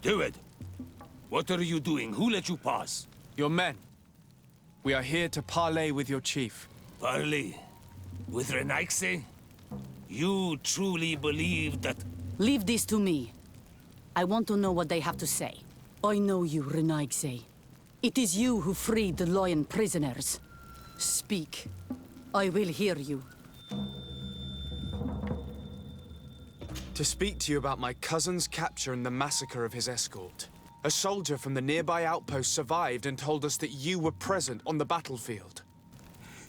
Do it. What are you doing? Who let you pass? Your men. We are here to parley with your chief. Parley? With Renaigse? You truly believe that... Leave this to me. I want to know what they have to say. I know you, Renaigse. It is you who freed the Loyan prisoners. Speak. I will hear you. To speak to you about my cousin's capture and the massacre of his escort. A soldier from the nearby outpost survived and told us that you were present on the battlefield.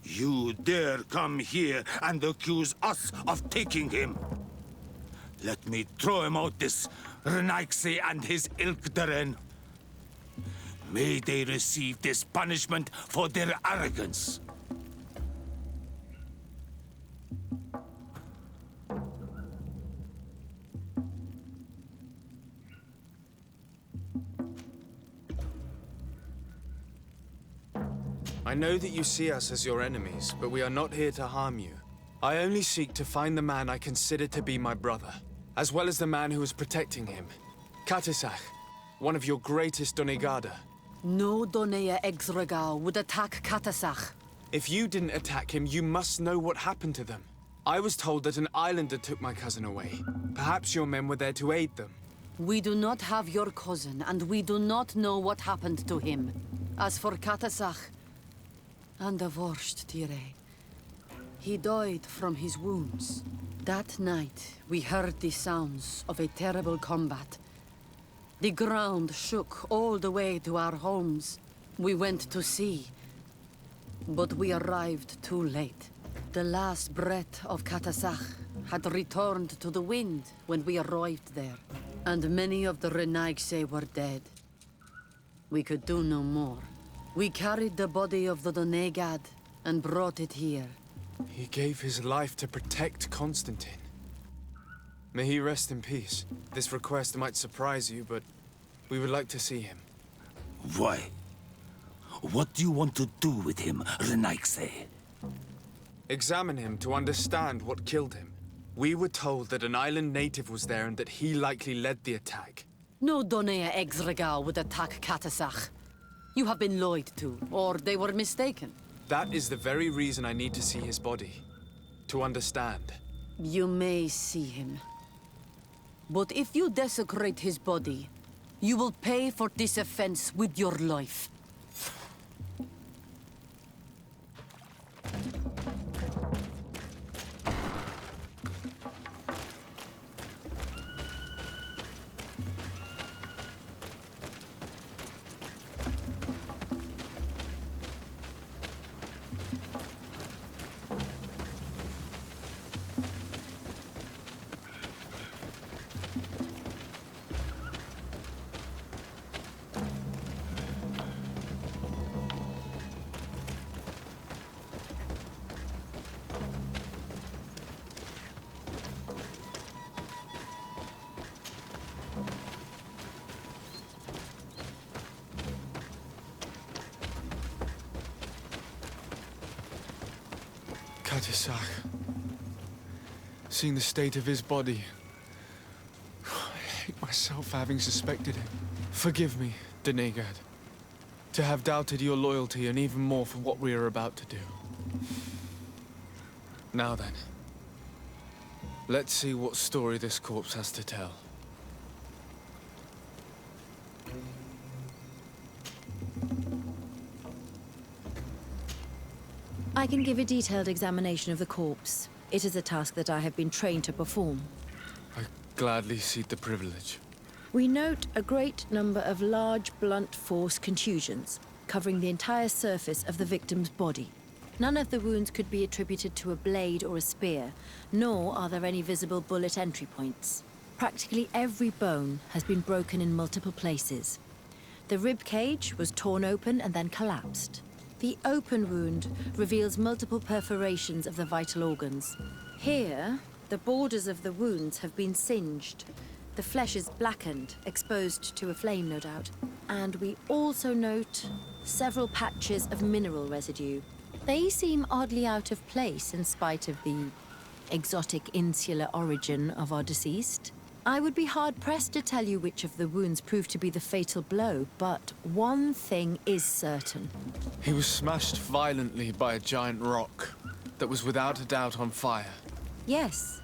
You dare come here and accuse us of taking him? Let me throw him out, this Renaigse and his Ilkdaren. May they receive this punishment for their arrogance. I know that you see us as your enemies, but we are not here to harm you. I only seek to find the man I consider to be my brother, as well as the man who is protecting him. Katisach, one of your greatest Donegada. No Donea Exregao would attack Katasach. If you didn't attack him, you must know what happened to them. I was told that an islander took my cousin away. Perhaps your men were there to aid them. We do not have your cousin, and we do not know what happened to him. As for Katasach, and the Vorst Tire, he died from his wounds. That night, we heard the sounds of a terrible combat. The ground shook all the way to our homes. We went to see, but we arrived too late. The last breath of Katasach had returned to the wind when we arrived there, and many of the Renaigse were dead. We could do no more. We carried the body of the Donegad and brought it here. He gave his life to protect Constantine. May he rest in peace. This request might surprise you, but we would like to see him. Why? What do you want to do with him, Renaigse? Examine him to understand what killed him. We were told that an island native was there and that he likely led the attack. No Donea Exregao would attack Katasach. You have been lied to, or they were mistaken. That is the very reason I need to see his body. To understand. You may see him. But if you desecrate his body, you will pay for this offense with your life. Katisach. Seeing the state of his body, I hate myself for having suspected him. Forgive me, Donegad, to have doubted your loyalty and even more for what we are about to do. Now then, let's see what story this corpse has to tell. I can give a detailed examination of the corpse. It is a task that I have been trained to perform. I gladly cede the privilege. We note a great number of large, blunt force contusions, covering the entire surface of the victim's body. None of the wounds could be attributed to a blade or a spear, nor are there any visible bullet entry points. Practically every bone has been broken in multiple places. The rib cage was torn open and then collapsed. The open wound reveals multiple perforations of the vital organs. Here, the borders of the wounds have been singed. The flesh is blackened, exposed to a flame, no doubt. And we also note several patches of mineral residue. They seem oddly out of place in spite of the exotic insular origin of our deceased. I would be hard-pressed to tell you which of the wounds proved to be the fatal blow, but one thing is certain. He was smashed violently by a giant rock that was without a doubt on fire. Yes.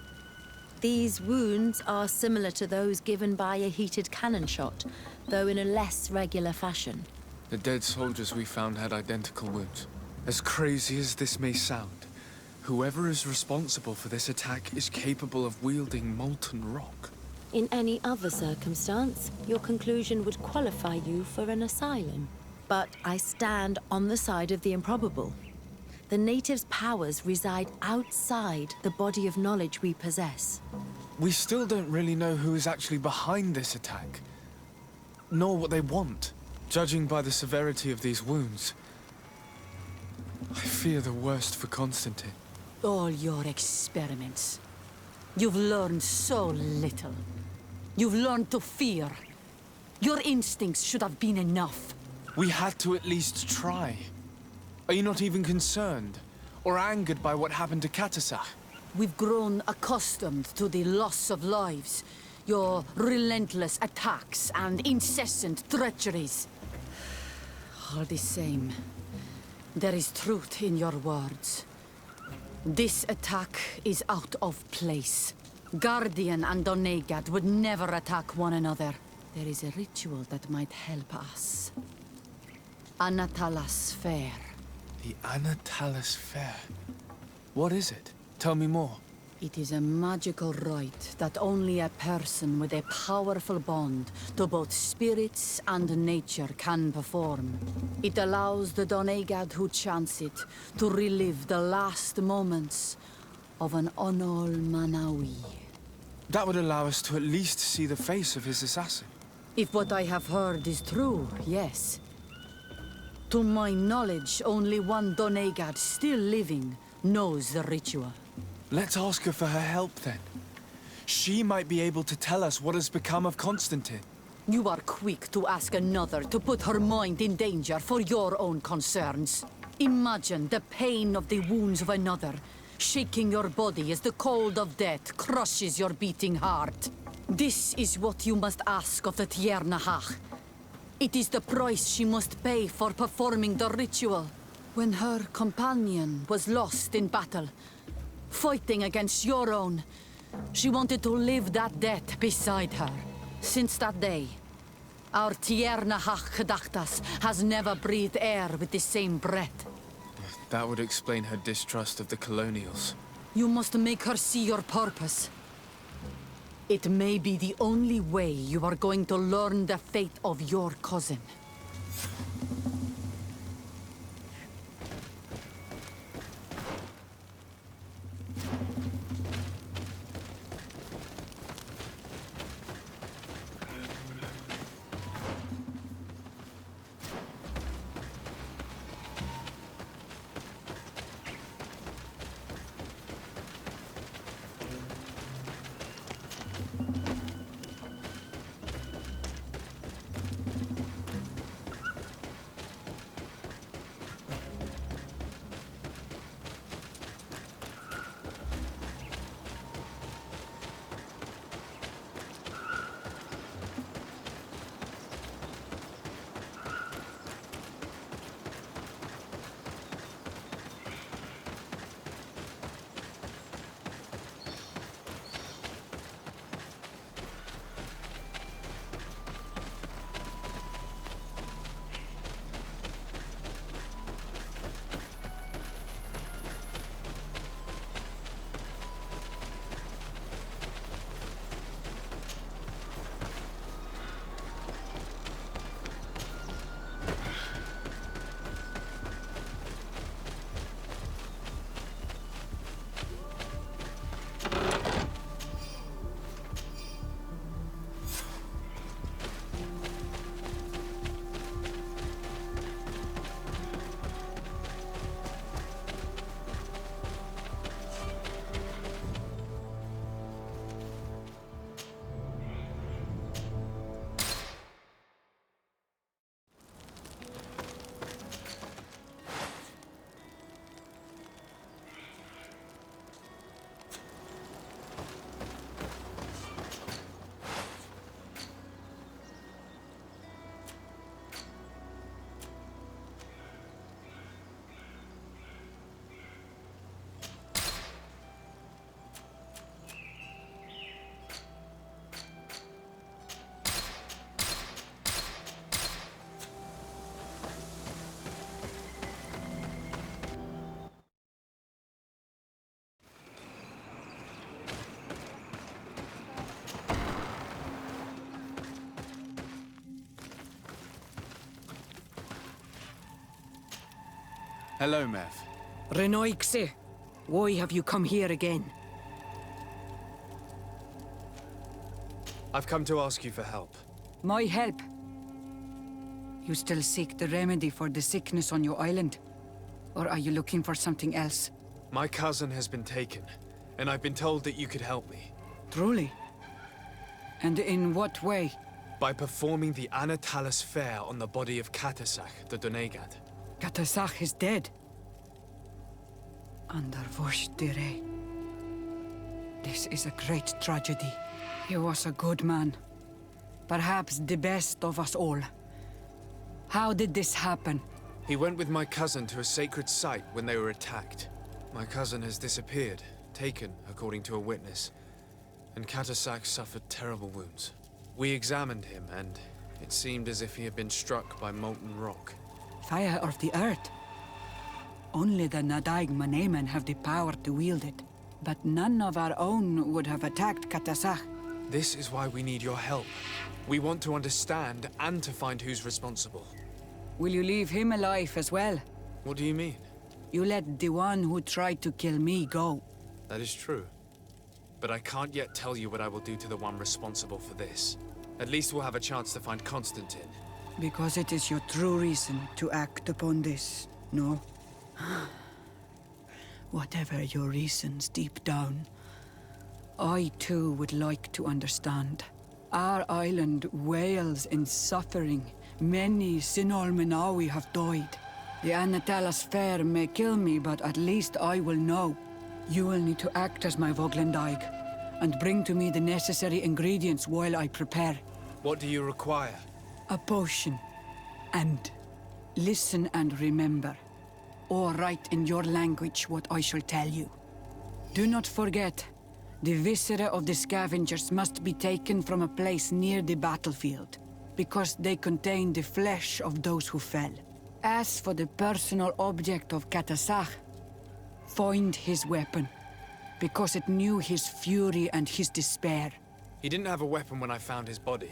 These wounds are similar to those given by a heated cannon shot, though in a less regular fashion. The dead soldiers we found had identical wounds. As crazy as this may sound, whoever is responsible for this attack is capable of wielding molten rock. In any other circumstance, your conclusion would qualify you for an asylum. But I stand on the side of the improbable. The natives' powers reside outside the body of knowledge we possess. We still don't really know who is actually behind this attack, nor what they want. Judging by the severity of these wounds, I fear the worst for Constantine. All your experiments. You've learned so little. You've learned to fear. Your instincts should have been enough. We had to at least try. Are you not even concerned or angered by what happened to Katasach? We've grown accustomed to the loss of lives, your relentless attacks and incessant treacheries. All the same, there is truth in your words. This attack is out of place. Guardian and Donegad would never attack one another. There is a ritual that might help us. Anatalas Fair. The Anatalas Fair. What is it? Tell me more. It is a magical rite that only a person with a powerful bond to both spirits and nature can perform. It allows the Donegad who chants it to relive the last moments of an Onol Manawi. That would allow us to at least see the face of his assassin. If what I have heard is true, yes. To my knowledge, only one Donegad still living knows the ritual. Let's ask her for her help then. She might be able to tell us what has become of Constantine. You are quick to ask another to put her mind in danger for your own concerns. Imagine the pain of the wounds of another, shaking your body as the cold of death crushes your beating heart. This is what you must ask of the Tiernahach. It is the price she must pay for performing the ritual. When her companion was lost in battle, fighting against your own, she wanted to live that death beside her. Since that day, our Tiernahach Gedachtas has never breathed air with the same breath. That would explain her distrust of the colonials. You must make her see your purpose. It may be the only way you are going to learn the fate of your cousin. Hello, Mev. Renoixe, why have you come here again? I've come to ask you for help. My help? You still seek the remedy for the sickness on your island? Or are you looking for something else? My cousin has been taken, and I've been told that you could help me. Truly? And in what way? By performing the Anatalis Fair on the body of Katasach, the Doneigad. Katasach is dead. Under Voshtire. This is a great tragedy. He was a good man. Perhaps the best of us all. How did this happen? He went with my cousin to a sacred site when they were attacked. My cousin has disappeared, taken, according to a witness. And Katasach suffered terrible wounds. We examined him, and it seemed as if he had been struck by molten rock. Fire of the earth. Only the Nadaig Manemen have the power to wield it. But none of our own would have attacked Katasach. This is why we need your help. We want to understand and to find who's responsible. Will you leave him alive as well? What do you mean? You let the one who tried to kill me go. That is true. But I can't yet tell you what I will do to the one responsible for this. At least we'll have a chance to find Constantine. Because it is your true reason to act upon this, no? Whatever your reasons deep down, I too would like to understand. Our island wails in suffering. Many Sinol Menawi have died. The Anatalas Fair may kill me, but at least I will know. You will need to act as my Voglendaig, and bring to me the necessary ingredients while I prepare. What do you require? A potion. And listen and remember, or write in your language what I shall tell you. Do not forget, the viscera of the scavengers must be taken from a place near the battlefield, because they contain the flesh of those who fell. As for the personal object of Katasach, find his weapon, because it knew his fury and his despair. He didn't have a weapon when I found his body.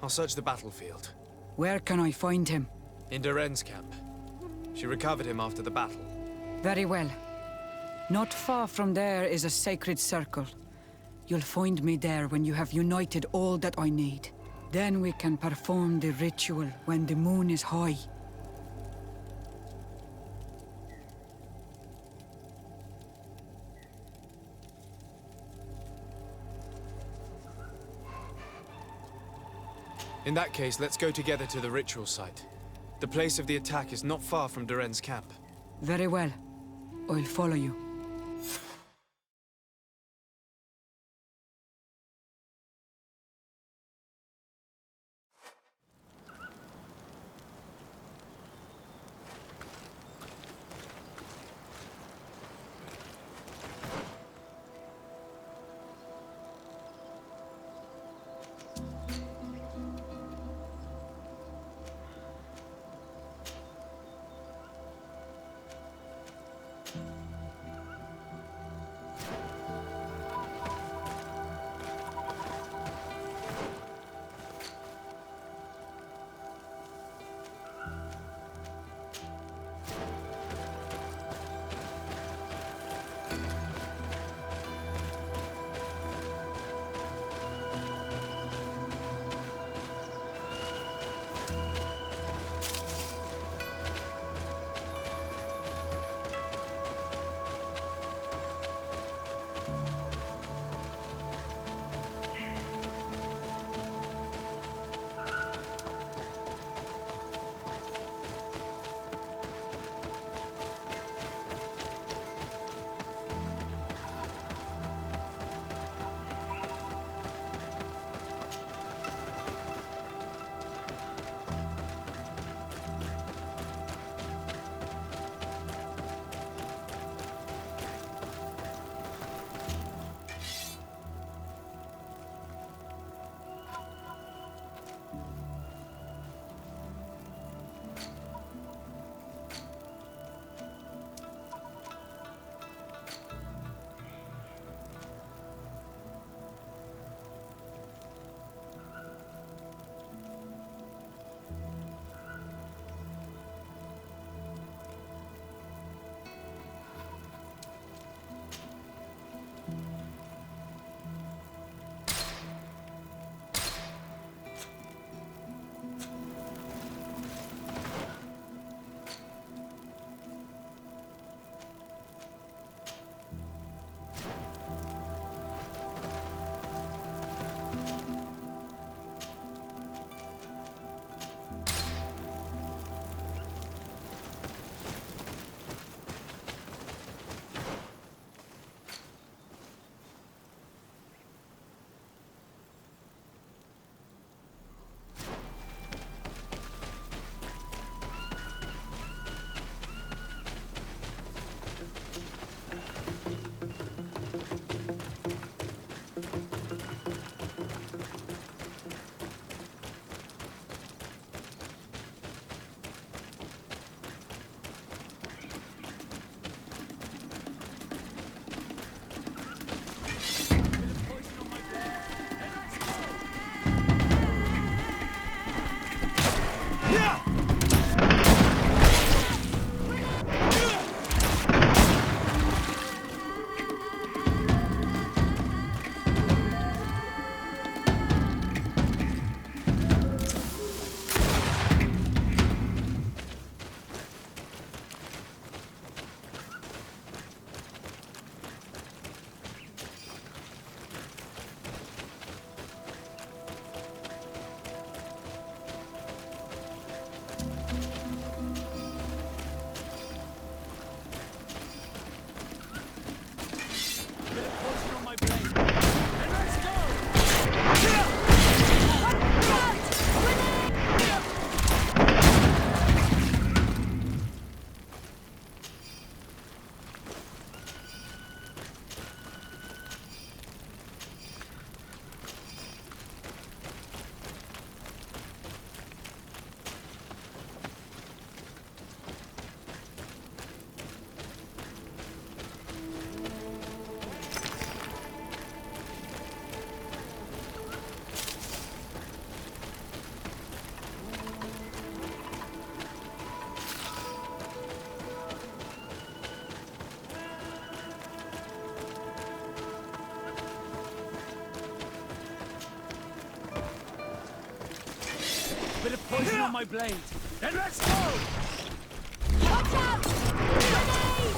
I'll search the battlefield. Where can I find him? In Duren's camp. She recovered him after the battle. Very well. Not far from there is a sacred circle. You'll find me there when you have united all that I need. Then we can perform the ritual when the moon is high. In that case, let's go together to the ritual site. The place of the attack is not far from Duren's camp. Very well. I'll follow you. bit of poison on my blade. Then let's go! Watch out! Grenade!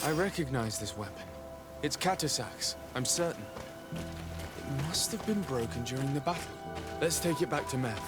I recognize this weapon. It's Katasak's, I'm certain. It must have been broken during the battle. Let's take it back to Mev.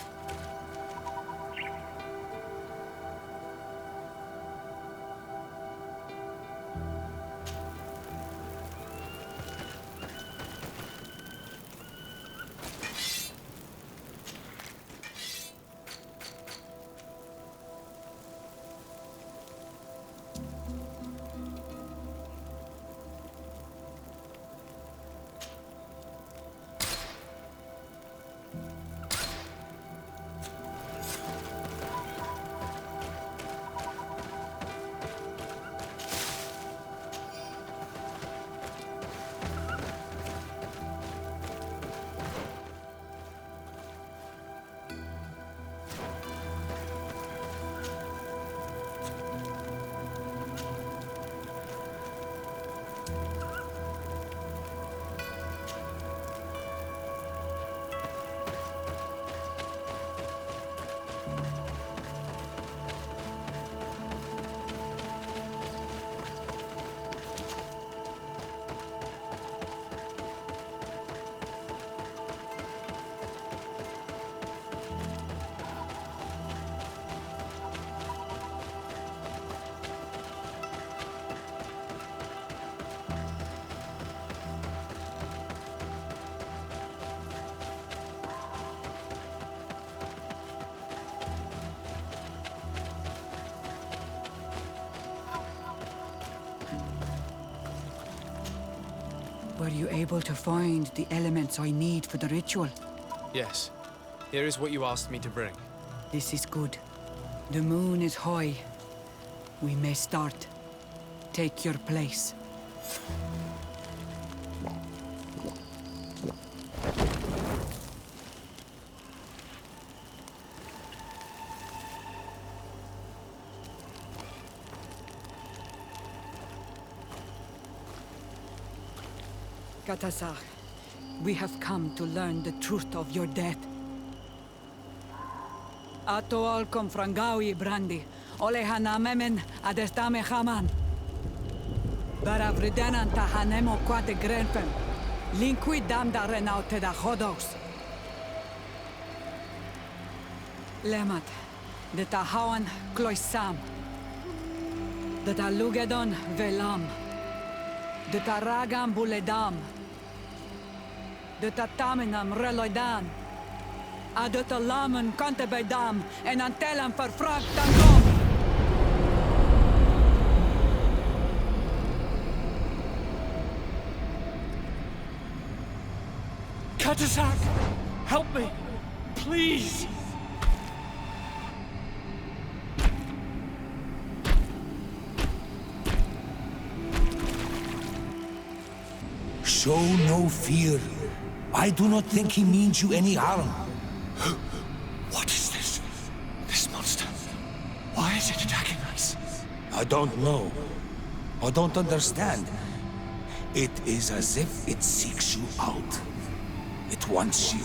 Were you able to find the elements I need for the ritual? Yes. Here is what you asked me to bring. This is good. The moon is high. We may start. Take your place. Katasakh, we have come to learn the truth of your death. Ato al confrangawi brandi, ole hanamemen adestame haman. Baravridenan tahanemo quate grenfen, linqui damda renaute da hodos. Lemat, de tahawan kloisam, de talugedon velam, de taragam buledam, de tataminam reloidan, adota lamen contebedam, en antelam verfragt tangom. Katasakh! Help me! Please! Show no fear. I do not think he means you any harm. What is this? This monster? Why is it attacking us? I don't know. I don't understand. It is as if it seeks you out. It wants you.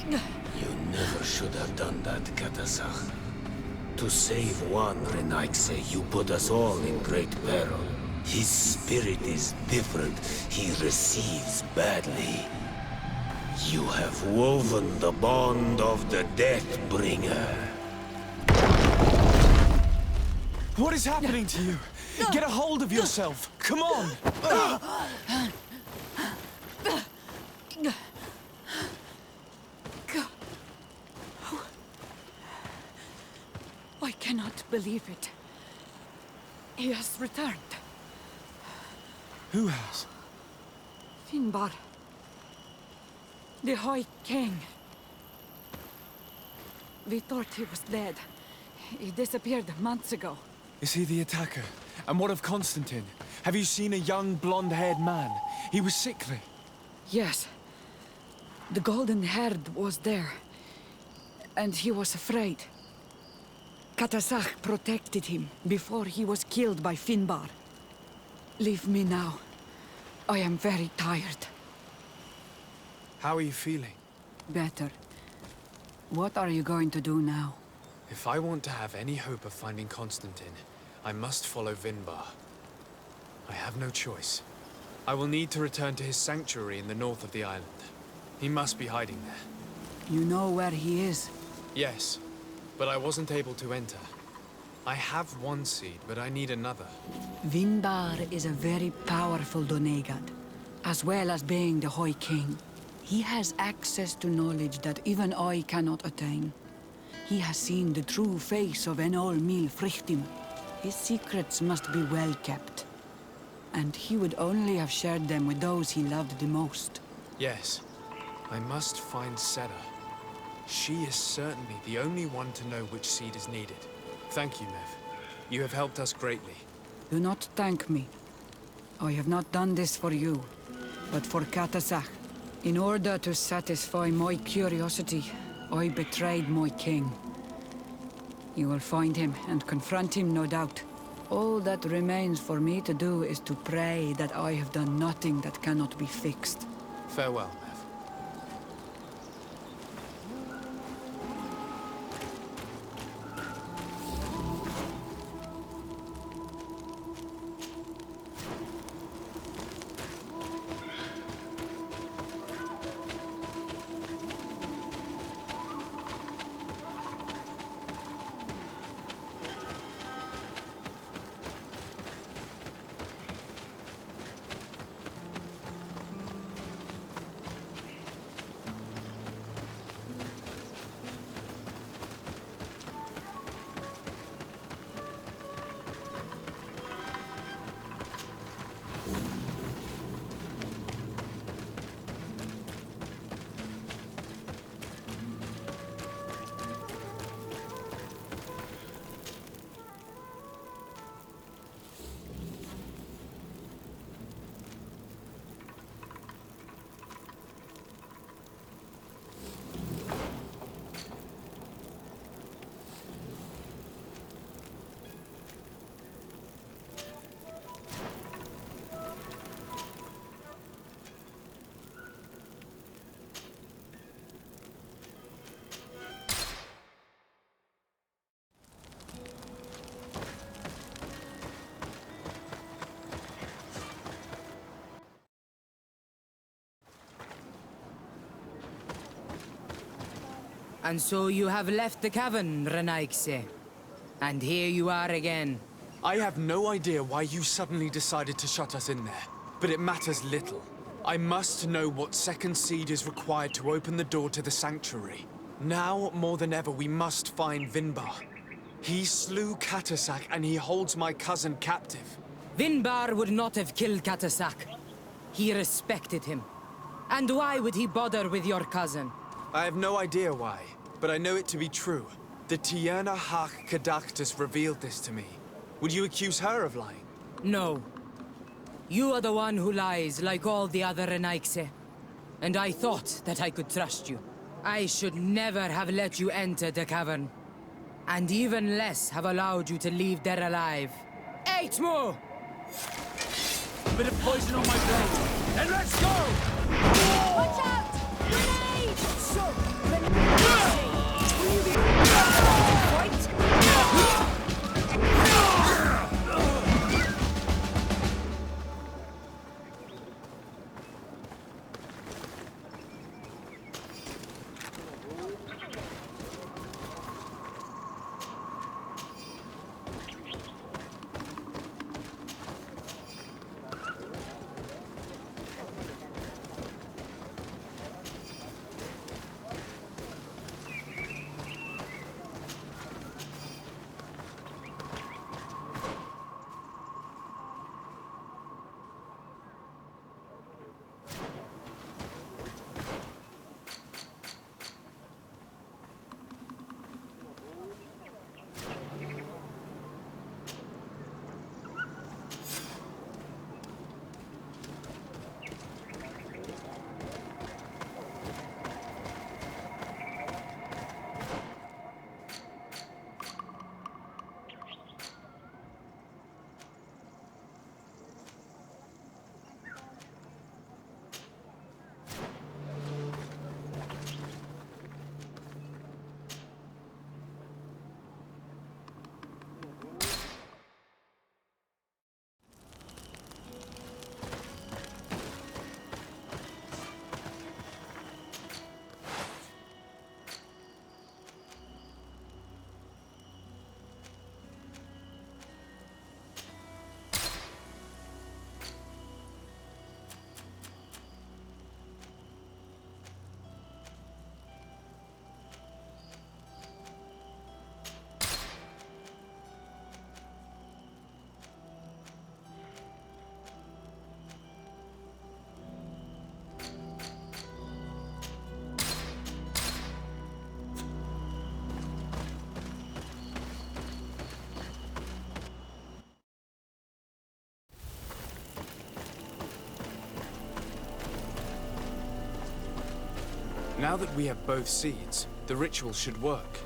You never should have done that, Katasakh. To save one Renaigse, you put us all in great peril. His spirit is different. He receives badly. You have woven the bond of the Deathbringer. What is happening to you? Get a hold of yourself! Come on! I cannot believe it. He has returned. Who has? Finbar. The High King. We thought he was dead. He disappeared months ago. Is he the attacker? And what of Constantine? Have you seen a young, blonde-haired man? He was sickly. Yes. The golden-haired was there. And he was afraid. Katasach protected him before he was killed by Finbar. Leave me now. I am very tired. How are you feeling? Better. What are you going to do now? If I want to have any hope of finding Constantine, I must follow Vinbar. I have no choice. I will need to return to his sanctuary in the north of the island. He must be hiding there. You know where he is? Yes, but I wasn't able to enter. I have one seed, but I need another. Vinbar is a very powerful Doneigad, as well as being the High King. He has access to knowledge that even I cannot attain. He has seen the true face of Enol Mil Frichtim. His secrets must be well kept. And he would only have shared them with those he loved the most. Yes, I must find Sera. She is certainly the only one to know which seed is needed. Thank you, Nev. You have helped us greatly. Do not thank me. I have not done this for you, but for Katasach. In order to satisfy my curiosity, I betrayed my king. You will find him and confront him, no doubt. All that remains for me to do is to pray that I have done nothing that cannot be fixed. Farewell, Nev. And so you have left the cavern, Renaigse. And here you are again. I have no idea why you suddenly decided to shut us in there, but it matters little. I must know what second seed is required to open the door to the sanctuary. Now, more than ever, we must find Vinbar. He slew Katasach and he holds my cousin captive. Vinbar would not have killed Katasach. He respected him. And why would he bother with your cousin? I have no idea why, but I know it to be true. The Tierna Hach Kadactus revealed this to me. Would you accuse her of lying? No. You are the one who lies like all the other Renaigse. And I thought that I could trust you. I should never have let you enter the cavern. And even less have allowed you to leave there alive. 8 more! Bit of poison on my blade. And let's go! Watch out! Grenade! Now that we have both seeds, the ritual should work.